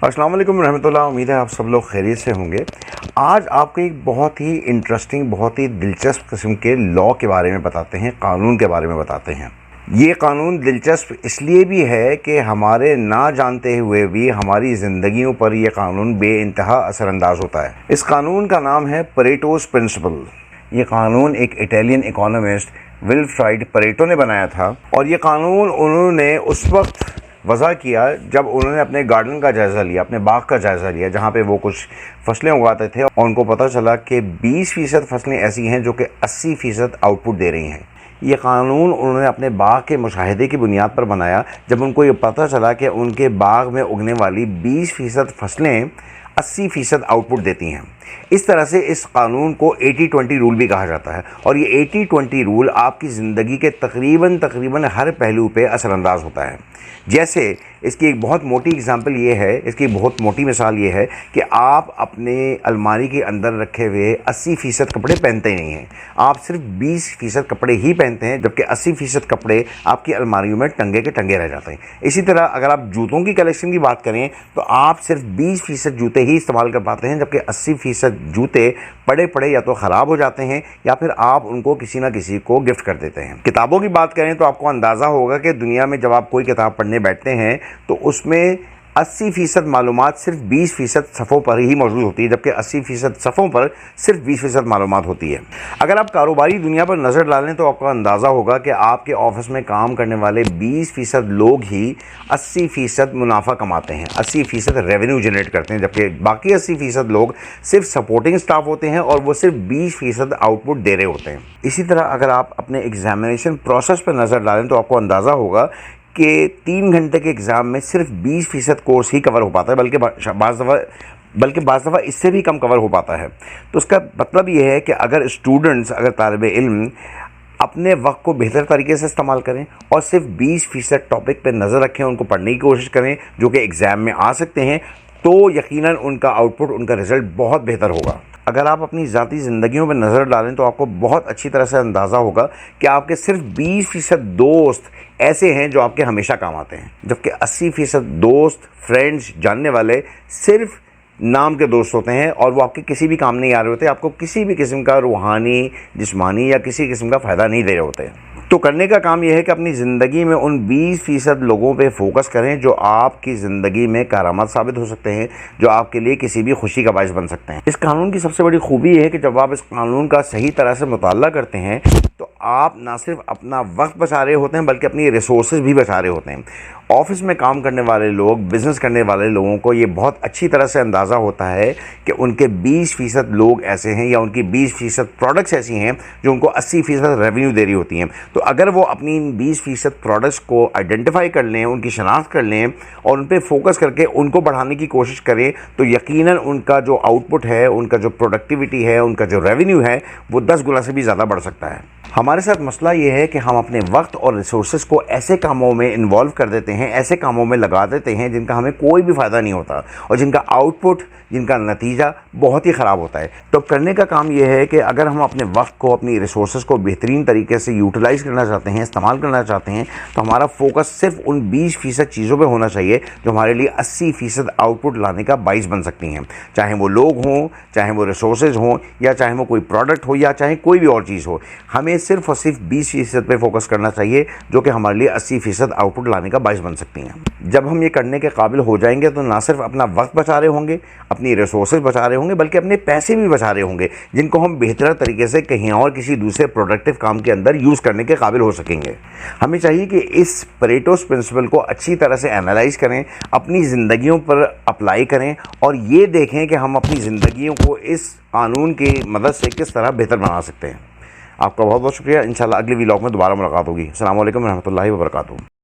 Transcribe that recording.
السلام علیکم ورحمۃ اللہ. امید ہے آپ سب لوگ خیریت سے ہوں گے. آج آپ کو ایک بہت ہی انٹرسٹنگ، بہت ہی دلچسپ قسم کے لاء کے بارے میں بتاتے ہیں، قانون کے بارے میں بتاتے ہیں. یہ قانون دلچسپ اس لیے بھی ہے کہ ہمارے نہ جانتے ہوئے بھی ہماری زندگیوں پر یہ قانون بے انتہا اثر انداز ہوتا ہے. اس قانون کا نام ہے پریٹوس پرنسپل. یہ قانون ایک اٹالین اکانومسٹ ولفراڈ پریٹو نے بنایا تھا، اور یہ قانون انہوں نے اس وقت وضع کیا جب انہوں نے اپنے گارڈن کا جائزہ لیا، اپنے باغ کا جائزہ لیا، جہاں پہ وہ کچھ فصلیں اگاتے تھے، اور ان کو پتہ چلا کہ 20% فصلیں ایسی ہیں جو کہ 80% آؤٹ پٹ دے رہی ہیں. یہ قانون انہوں نے اپنے باغ کے مشاہدے کی بنیاد پر بنایا، جب ان کو یہ پتہ چلا کہ ان کے باغ میں اگنے والی 20% فصلیں 80% آؤٹ پٹ دیتی ہیں. اس طرح سے اس قانون کو 80-20 رول بھی کہا جاتا ہے، اور یہ 80-20 رول آپ کی زندگی کے تقریباً ہر پہلو پہ اثر انداز ہوتا ہے. جیسے اس کی ایک بہت موٹی اگزامپل یہ ہے، اس کی بہت موٹی مثال یہ ہے کہ آپ اپنے الماری کے اندر رکھے ہوئے 80% کپڑے پہنتے ہی نہیں ہیں. آپ صرف 20% کپڑے ہی پہنتے ہیں، جبکہ 80% کپڑے آپ کی الماریوں میں ٹنگے کے ٹنگے رہ جاتے ہیں. اسی طرح اگر آپ جوتوں کی کلیکشن کی بات کریں تو آپ صرف 20% جوتے ہی استعمال کر پاتے ہیں، جبکہ 80% جوتے پڑے پڑے یا تو خراب ہو جاتے ہیں یا پھر آپ ان کو کسی نہ کسی کو گفٹ کر دیتے ہیں. کتابوں کی بات کریں تو آپ کو اندازہ ہوگا کہ دنیا میں جب آپ کوئی کتاب پڑھنے بیٹھتے ہیں تو اس میں 80% معلومات صرف 20% صفحوں پر ہی موجود ہوتی ہے، جبکہ 80% صفحوں پر صرف 20% معلومات ہوتی ہے. اگر آپ کاروباری دنیا پر نظر ڈالیں تو آپ کو اندازہ ہوگا کہ آپ کے آفس میں کام کرنے والے 20% لوگ ہی 80% منافع کماتے ہیں، 80% ریونیو جنریٹ کرتے ہیں، جبکہ باقی 80% لوگ صرف سپورٹنگ سٹاف ہوتے ہیں اور وہ صرف 20% آؤٹ پٹ دے رہے ہوتے ہیں. اسی طرح اگر آپ اپنے ایگزامینیشن پروسیس پر نظر ڈالیں تو آپ کو اندازہ ہوگا کہ 3 گھنٹے کے ایگزام میں صرف 20% کورس ہی کور ہو پاتا ہے، بلکہ بعض دفعہ اس سے بھی کم کور ہو پاتا ہے. تو اس کا مطلب یہ ہے کہ اگر طالب علم اپنے وقت کو بہتر طریقے سے استعمال کریں اور صرف 20% ٹاپک پہ نظر رکھیں، ان کو پڑھنے کی کوشش کریں جو کہ ایگزام میں آ سکتے ہیں، تو یقیناً ان کا آؤٹ پٹ، ان کا رزلٹ بہت بہتر ہوگا. اگر آپ اپنی ذاتی زندگیوں پہ نظر ڈالیں تو آپ کو بہت اچھی طرح سے اندازہ ہوگا کہ آپ کے صرف 20% دوست ایسے ہیں جو آپ کے ہمیشہ کام آتے ہیں، جبکہ 80% دوست، فرینڈز، جاننے والے صرف نام کے دوست ہوتے ہیں، اور وہ آپ کے کسی بھی کام نہیں آ رہے ہوتے، آپ کو کسی بھی قسم کا روحانی، جسمانی یا کسی قسم کا فائدہ نہیں دے رہے ہوتے. تو کرنے کا کام یہ ہے کہ اپنی زندگی میں ان 20% لوگوں پہ فوکس کریں جو آپ کی زندگی میں کارآمد ثابت ہو سکتے ہیں، جو آپ کے لیے کسی بھی خوشی کا باعث بن سکتے ہیں. اس قانون کی سب سے بڑی خوبی یہ ہے کہ جب آپ اس قانون کا صحیح طرح سے مطالعہ کرتے ہیں تو آپ نہ صرف اپنا وقت بچا رہے ہوتے ہیں بلکہ اپنی ریسورسز بھی بچا رہے ہوتے ہیں. آفس میں کام کرنے والے لوگ، بزنس کرنے والے لوگوں کو یہ بہت اچھی طرح سے اندازہ ہوتا ہے کہ ان کے 20% لوگ ایسے ہیں یا ان کی 20% پروڈکٹس ایسی ہیں جو ان کو 80% ریونیو دے رہی ہوتی ہیں. تو اگر وہ اپنی 20% پروڈکٹس کو آئیڈینٹیفائی کر لیں، ان کی شناخت کر لیں اور ان پہ فوکس کر کے ان کو بڑھانے کی کوشش کریں، تو یقیناً ان کا جو آؤٹ پٹ ہے، ان کا جو پروڈکٹیوٹی ہے، ان کا جو ریونیو ہے، وہ 10 گنا سے بھی زیادہ بڑھ سکتا ہے. ہمارے ساتھ مسئلہ یہ ہے کہ ہم اپنے وقت اور ریسورسز کو ایسے کاموں میں انوالو کر دیتے ہیں، ایسے کاموں میں لگا دیتے ہیں جن کا ہمیں کوئی بھی فائدہ نہیں ہوتا اور جن کا آؤٹ پٹ، جن کا نتیجہ بہت ہی خراب ہوتا ہے. تو کرنے کا کام یہ ہے کہ اگر ہم اپنے وقت کو، اپنی ریسورسز کو بہترین طریقے سے یوٹیلائز کرنا چاہتے ہیں، استعمال کرنا چاہتے ہیں، تو ہمارا فوکس صرف ان 20% چیزوں پہ ہونا چاہیے جو ہمارے لیے 80% آؤٹ پٹ لانے کا باعث بن سکتی ہیں، چاہے وہ لوگ ہوں، چاہے وہ ریسورسز ہوں، یا چاہے وہ کوئی پروڈکٹ ہو، یا چاہے کوئی بھی اور چیز ہو. ہمیں صرف اور صرف 20% پہ فوکس کرنا چاہیے جو کہ ہمارے لیے 80% آؤٹ پٹ لانے کا باعث بن سکتی ہیں. جب ہم یہ کرنے کے قابل ہو جائیں گے تو نہ صرف اپنا وقت بچا رہے ہوں گے، اپنی ریسورسز بچا رہے ہوں گے، بلکہ اپنے پیسے بھی بچا رہے ہوں گے، جن کو ہم بہتر طریقے سے کہیں اور کسی دوسرے پروڈکٹیو کام کے اندر یوز کرنے کے قابل ہو سکیں گے. ہمیں چاہیے کہ اس پریٹوس پرنسپل کو اچھی طرح سے انالائز کریں، اپنی زندگیوں پر اپلائی کریں، اور یہ دیکھیں کہ ہم اپنی زندگیوں کو اس قانون کی مدد سے کس طرح بہتر بنا سکتے ہیں. آپ کا بہت بہت شکریہ. انشاءاللہ اگلی ولاگ میں دوبارہ ملاقات ہوگی. السلام علیکم ورحمۃ اللہ وبرکاتہ.